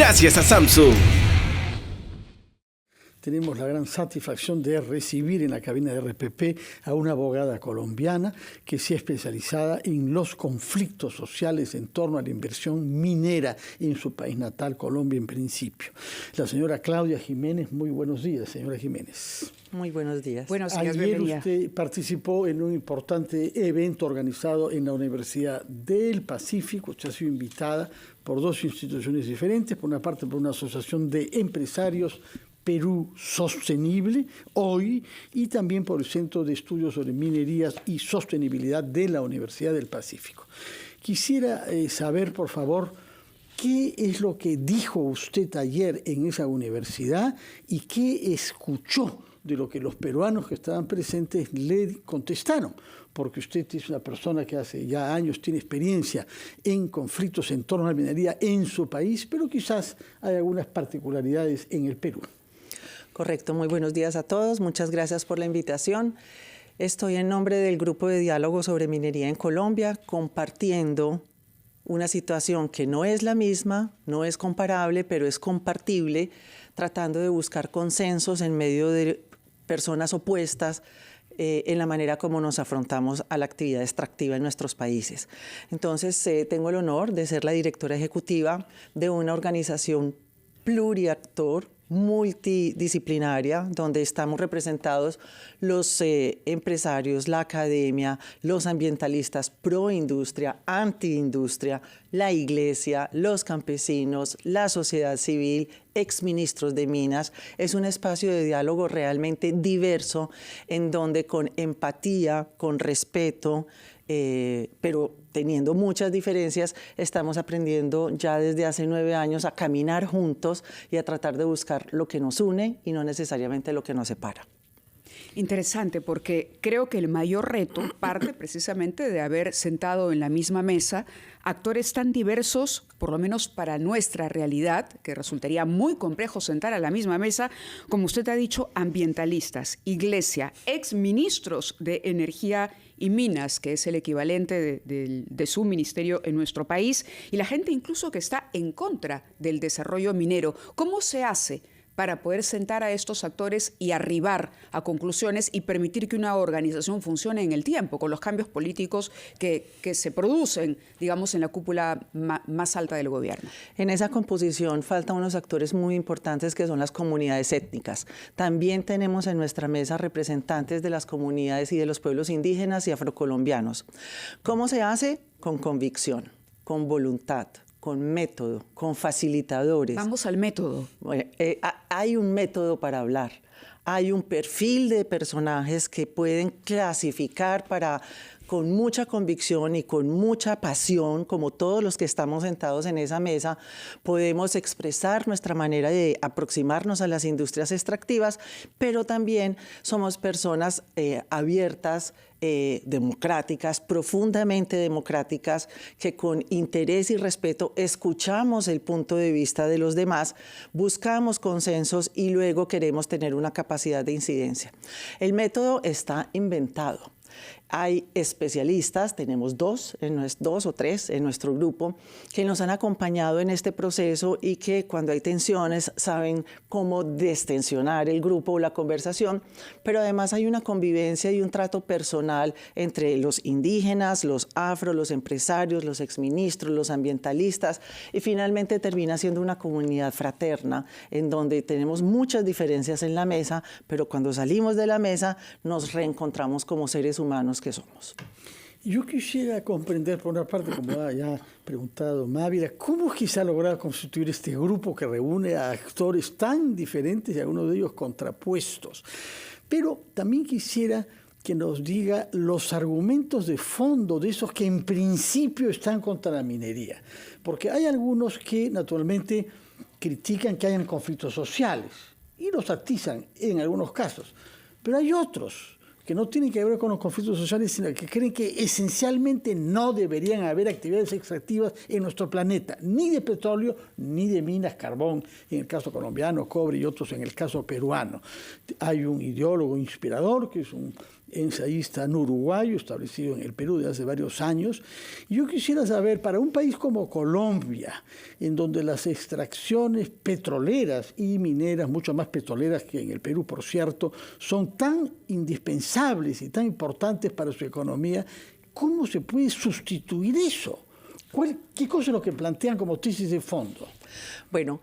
gracias a Samsung. Tenemos la gran satisfacción de recibir en la cabina de RPP a una abogada colombiana que se ha especializada en los conflictos sociales en torno a la inversión minera en su país natal, Colombia, en principio. La señora Claudia Jiménez. Muy buenos días, señora Jiménez. Muy buenos días. Buenos días, Ayer bienvenida. usted participó en un importante evento organizado en la Universidad del Pacífico. Usted ha sido invitada por dos instituciones diferentes. Por una parte, por una asociación de empresarios Perú Sostenible, hoy, y también por el Centro de Estudios sobre Minerías y Sostenibilidad de la Universidad del Pacífico. Quisiera saber, por favor, qué es lo que dijo usted ayer en esa universidad y qué escuchó de lo que los peruanos que estaban presentes le contestaron, porque usted es una persona que hace ya años tiene experiencia en conflictos en torno a la minería en su país, pero quizás hay algunas particularidades en el Perú. Correcto, muy buenos días a todos, muchas gracias por la invitación. Estoy en nombre del Grupo de Diálogo sobre Minería en Colombia compartiendo una situación que no es la misma, no es comparable, pero es compartible, tratando de buscar consensos en medio de personas opuestas en la manera como nos afrontamos a la actividad extractiva en nuestros países. Entonces, tengo el honor de ser la directora ejecutiva de una organización pluriactor, multidisciplinaria, donde estamos representados los empresarios, la academia, los ambientalistas pro industria, anti industria, la iglesia, los campesinos, la sociedad civil, exministros de minas. Es un espacio de diálogo realmente diverso, en donde con empatía, con respeto, pero teniendo muchas diferencias, estamos aprendiendo ya desde hace 9 años a caminar juntos y a tratar de buscar lo que nos une y no necesariamente lo que nos separa. Interesante, porque creo que el mayor reto parte precisamente de haber sentado en la misma mesa actores tan diversos, por lo menos para nuestra realidad, que resultaría muy complejo sentar a la misma mesa, como usted ha dicho, ambientalistas, iglesia, exministros de energía y minas, que es el equivalente de su ministerio en nuestro país, y la gente incluso que está en contra del desarrollo minero. ¿Cómo se hace para poder sentar a estos actores y arribar a conclusiones y permitir que una organización funcione en el tiempo, con los cambios políticos que se producen, digamos, en la cúpula más alta del gobierno? En esa composición faltan unos actores muy importantes que son las comunidades étnicas. También tenemos en nuestra mesa representantes de las comunidades y de los pueblos indígenas y afrocolombianos. ¿Cómo se hace? Con convicción, con voluntad, con método, con facilitadores. Vamos al método. Bueno, hay un método para hablar. Hay un perfil de personajes que pueden clasificar con mucha convicción y con mucha pasión, como todos los que estamos sentados en esa mesa, podemos expresar nuestra manera de aproximarnos a las industrias extractivas, pero también somos personas abiertas, democráticas, profundamente democráticas, que con interés y respeto escuchamos el punto de vista de los demás, buscamos consensos y luego queremos tener una capacidad de incidencia. El método está inventado. Hay especialistas, tenemos dos o tres en nuestro grupo, que nos han acompañado en este proceso y que cuando hay tensiones saben cómo destensionar el grupo o la conversación, pero además hay una convivencia y un trato personal entre los indígenas, los afro, los empresarios, los exministros, los ambientalistas, y finalmente termina siendo una comunidad fraterna en donde tenemos muchas diferencias en la mesa, pero cuando salimos de la mesa nos reencontramos como seres humanos que somos. Yo quisiera comprender, por una parte, como ya ha preguntado Mávila, cómo quizá ha logrado constituir este grupo que reúne a actores tan diferentes y algunos de ellos contrapuestos. Pero también quisiera que nos diga los argumentos de fondo de esos que en principio están contra la minería. Porque hay algunos que naturalmente critican que hayan conflictos sociales y los atizan en algunos casos. Pero hay otros que no tienen que ver con los conflictos sociales, sino que creen que esencialmente no deberían haber actividades extractivas en nuestro planeta, ni de petróleo, ni de minas, carbón, en el caso colombiano, cobre y otros en el caso peruano. Hay un ideólogo inspirador, que es un ensayista uruguayo, establecido en el Perú desde hace varios años. Y yo quisiera saber, para un país como Colombia, en donde las extracciones petroleras y mineras, mucho más petroleras que en el Perú, por cierto, son tan indispensables y tan importantes para su economía, ¿cómo se puede sustituir eso? ¿Qué cosa es lo que plantean como tesis de fondo? Bueno,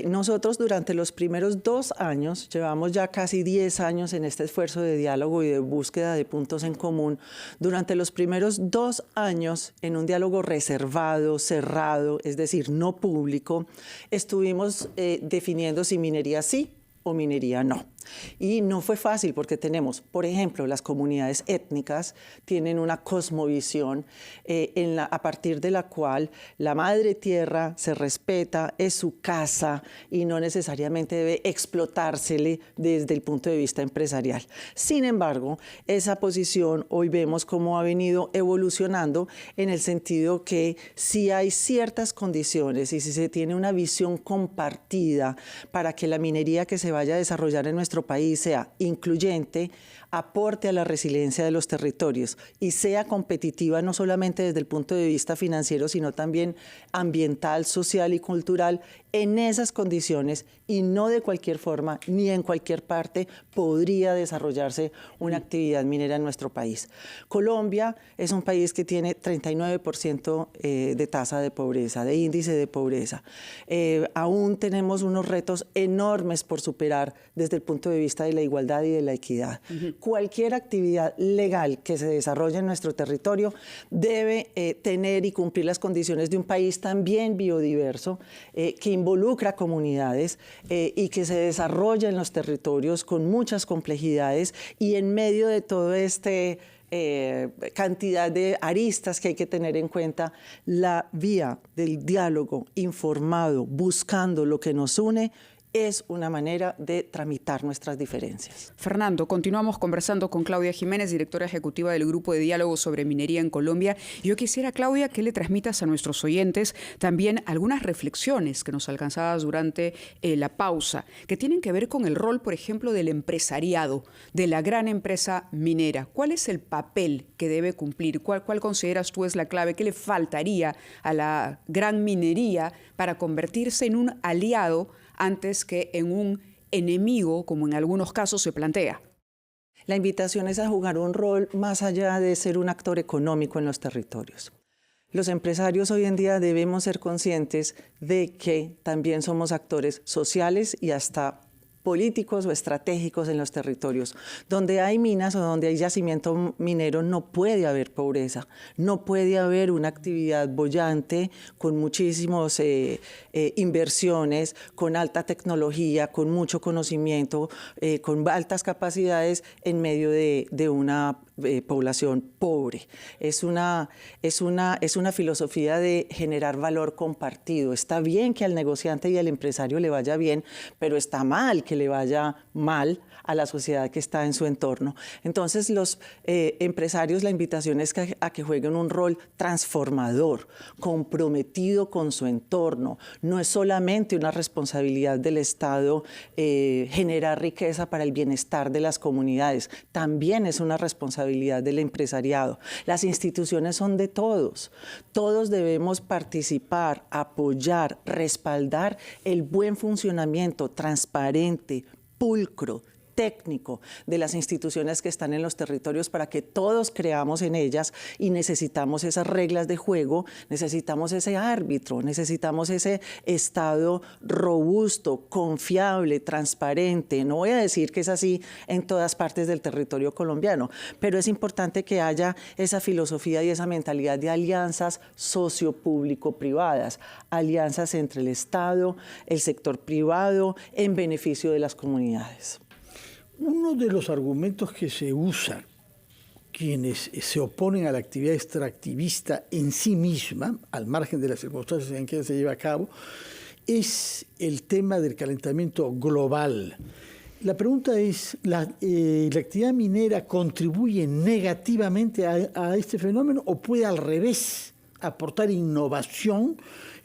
nosotros durante los primeros 2 años, llevamos ya casi 10 años en este esfuerzo de diálogo y de búsqueda de puntos en común. Durante los primeros 2 años, en un diálogo reservado, cerrado, es decir, no público, estuvimos definiendo si minería sí o minería no. Y no fue fácil porque tenemos, por ejemplo, las comunidades étnicas tienen una cosmovisión a partir de la cual la madre tierra se respeta, es su casa y no necesariamente debe explotársele desde el punto de vista empresarial. Sin embargo, esa posición hoy vemos cómo ha venido evolucionando en el sentido que si hay ciertas condiciones y si se tiene una visión compartida para que la minería que se vaya a desarrollar en nuestro país sea incluyente, aporte a la resiliencia de los territorios y sea competitiva no solamente desde el punto de vista financiero, sino también ambiental, social y cultural, en esas condiciones y no de cualquier forma ni en cualquier parte podría desarrollarse una actividad minera en nuestro país. Colombia es un país que tiene 39% de tasa de pobreza, de índice de pobreza. Aún tenemos unos retos enormes por superar desde el punto de vista de la igualdad y de la equidad. Cualquier actividad legal que se desarrolle en nuestro territorio debe tener y cumplir las condiciones de un país también biodiverso, que involucra comunidades y que se desarrolla en los territorios con muchas complejidades y en medio de todo cantidad de aristas que hay que tener en cuenta, la vía del diálogo informado, buscando lo que nos une, es una manera de tramitar nuestras diferencias. Fernando, continuamos conversando con Claudia Jiménez, directora ejecutiva del Grupo de Diálogo sobre Minería en Colombia. Yo quisiera, Claudia, que le transmitas a nuestros oyentes también algunas reflexiones que nos alcanzabas durante la pausa, que tienen que ver con el rol, por ejemplo, del empresariado, de la gran empresa minera. ¿Cuál es el papel que debe cumplir? ¿Cuál consideras tú es la clave? ¿Qué le faltaría a la gran minería para convertirse en un aliado antes que en un enemigo, como en algunos casos se plantea? La invitación es a jugar un rol más allá de ser un actor económico en los territorios. Los empresarios hoy en día debemos ser conscientes de que también somos actores sociales y hasta políticos o estratégicos en los territorios. Donde hay minas o donde hay yacimiento minero no puede haber pobreza, no puede haber una actividad boyante con muchísimas inversiones, con alta tecnología, con mucho conocimiento, con altas capacidades en medio de una población pobre. Es una filosofía de generar valor compartido. Está bien que al negociante y al empresario le vaya bien, pero está mal que le vaya mal a la sociedad que está en su entorno. Entonces, los empresarios, la invitación es a que jueguen un rol transformador, comprometido con su entorno. No es solamente una responsabilidad del Estado generar riqueza para el bienestar de las comunidades, también es una responsabilidad del empresariado. Las instituciones son de todos. Todos debemos participar, apoyar, respaldar el buen funcionamiento transparente, pulcro, técnico de las instituciones que están en los territorios para que todos creamos en ellas y necesitamos esas reglas de juego, necesitamos ese árbitro, necesitamos ese Estado robusto, confiable, transparente. No voy a decir que es así en todas partes del territorio colombiano, pero es importante que haya esa filosofía y esa mentalidad de alianzas socio-público-privadas, alianzas entre el Estado, el sector privado, en beneficio de las comunidades. Uno de los argumentos que se usan quienes se oponen a la actividad extractivista en sí misma, al margen de las circunstancias en que se lleva a cabo, es el tema del calentamiento global. La pregunta es, ¿la actividad minera contribuye negativamente a este fenómeno o puede al revés aportar innovación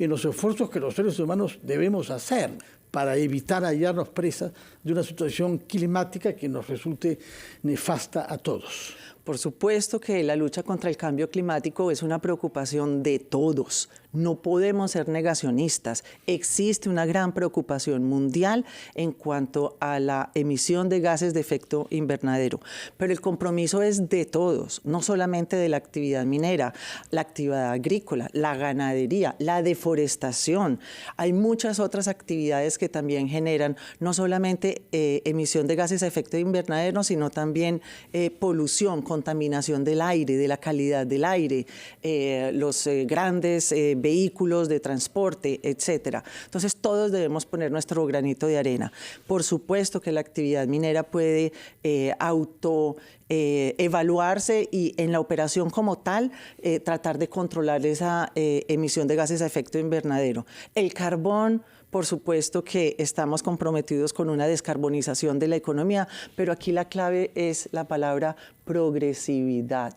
en los esfuerzos que los seres humanos debemos hacer para evitar hallarnos presas de una situación climática que nos resulte nefasta a todos. Por supuesto que la lucha contra el cambio climático es una preocupación de todos. No podemos ser negacionistas. Existe una gran preocupación mundial en cuanto a la emisión de gases de efecto invernadero. Pero el compromiso es de todos, no solamente de la actividad minera, la actividad agrícola, la ganadería, la deforestación. Hay muchas otras actividades que también generan no solamente emisión de gases de efecto invernadero, sino también polución, contaminación del aire, de la calidad del aire, los grandes vehículos de transporte, etcétera. Entonces, todos debemos poner nuestro granito de arena. Por supuesto que la actividad minera puede evaluarse y en la operación como tal tratar de controlar esa emisión de gases de efecto invernadero. El carbón, por supuesto que estamos comprometidos con una descarbonización de la economía, pero aquí la clave es la palabra progresividad.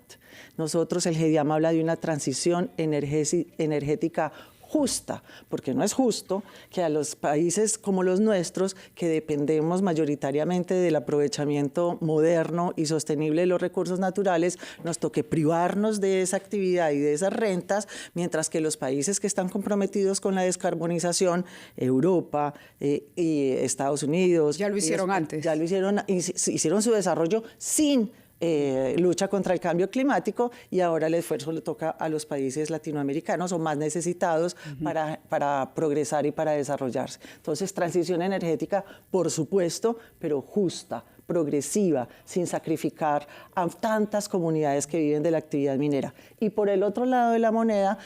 Nosotros, el GEDIAM habla de una transición energética justa, porque no es justo que a los países como los nuestros, que dependemos mayoritariamente del aprovechamiento moderno y sostenible de los recursos naturales, nos toque privarnos de esa actividad y de esas rentas, mientras que los países que están comprometidos con la descarbonización, Europa y Estados Unidos... Ya lo hicieron antes. Ya lo hicieron su desarrollo sin lucha contra el cambio climático, y ahora el esfuerzo le toca a los países latinoamericanos o más necesitados para progresar y para desarrollarse. Entonces, transición energética, por supuesto, pero justa, progresiva, sin sacrificar a tantas comunidades que viven de la actividad minera. Y por el otro lado de la moneda,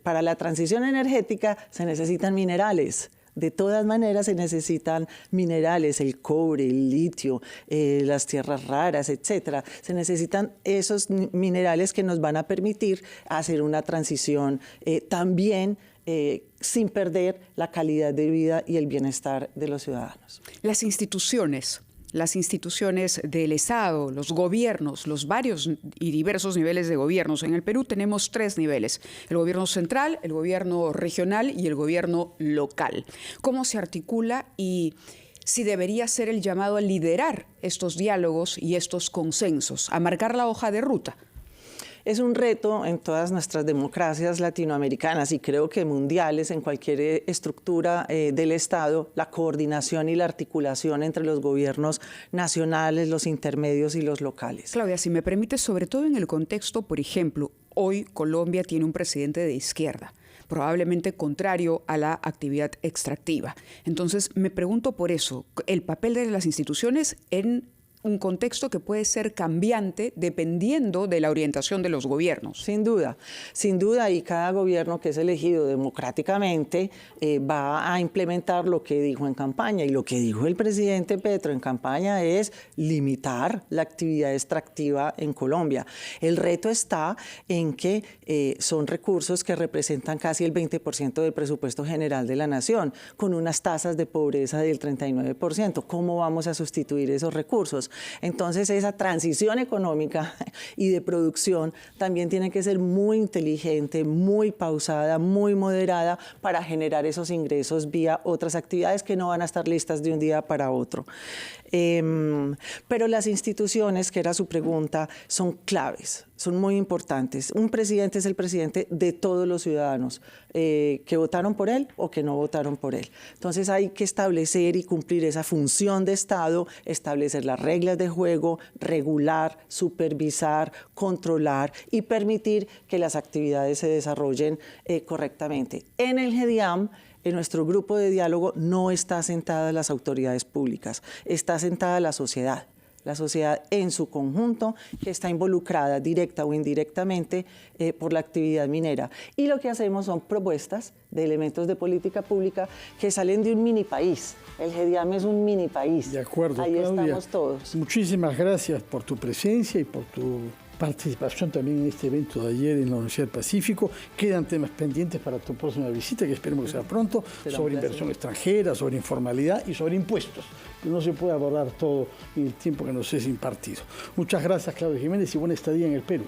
para la transición energética se necesitan minerales. De todas maneras se necesitan minerales, el cobre, el litio, las tierras raras, etcétera. Se necesitan esos minerales que nos van a permitir hacer una transición también sin perder la calidad de vida y el bienestar de los ciudadanos. Las instituciones del Estado, los gobiernos, los varios y diversos niveles de gobiernos. En el Perú tenemos 3 niveles: el gobierno central, el gobierno regional y el gobierno local. ¿Cómo se articula y si debería ser el llamado a liderar estos diálogos y estos consensos, a marcar la hoja de ruta? Es un reto en todas nuestras democracias latinoamericanas y creo que mundiales, en cualquier estructura del Estado, la coordinación y la articulación entre los gobiernos nacionales, los intermedios y los locales. Claudia, si me permite, sobre todo en el contexto, por ejemplo, hoy Colombia tiene un presidente de izquierda, probablemente contrario a la actividad extractiva. Entonces, me pregunto por eso, el papel de las instituciones en un contexto que puede ser cambiante dependiendo de la orientación de los gobiernos. Sin duda, y cada gobierno que es elegido democráticamente va a implementar lo que dijo en campaña, y lo que dijo el presidente Petro en campaña es limitar la actividad extractiva en Colombia. El reto está en que son recursos que representan casi el 20% del presupuesto general de la nación, con unas tasas de pobreza del 39%. ¿Cómo vamos a sustituir esos recursos? Entonces, esa transición económica y de producción también tiene que ser muy inteligente, muy pausada, muy moderada para generar esos ingresos vía otras actividades que no van a estar listas de un día para otro. Pero las instituciones, que era su pregunta, son claves, son muy importantes. Un presidente es el presidente de todos los ciudadanos que votaron por él o que no votaron por él. Entonces hay que establecer y cumplir esa función de Estado, establecer las reglas de juego, regular, supervisar, controlar y permitir que las actividades se desarrollen correctamente. En el GEDIAM, en nuestro grupo de diálogo no está sentada las autoridades públicas, está sentada la sociedad en su conjunto, que está involucrada directa o indirectamente por la actividad minera. Y lo que hacemos son propuestas de elementos de política pública que salen de un mini país. El GEDIAM es un mini país. De acuerdo, ahí Claudia, estamos todos. Muchísimas gracias por tu presencia y por tu participación también en este evento de ayer en la Universidad del Pacífico. Quedan temas pendientes para tu próxima visita, que esperemos que sea pronto, sobre inversión extranjera, sobre informalidad y sobre impuestos. No se puede abordar todo en el tiempo que nos es impartido. Muchas gracias, Claudia Jiménez, y buena estadía en el Perú.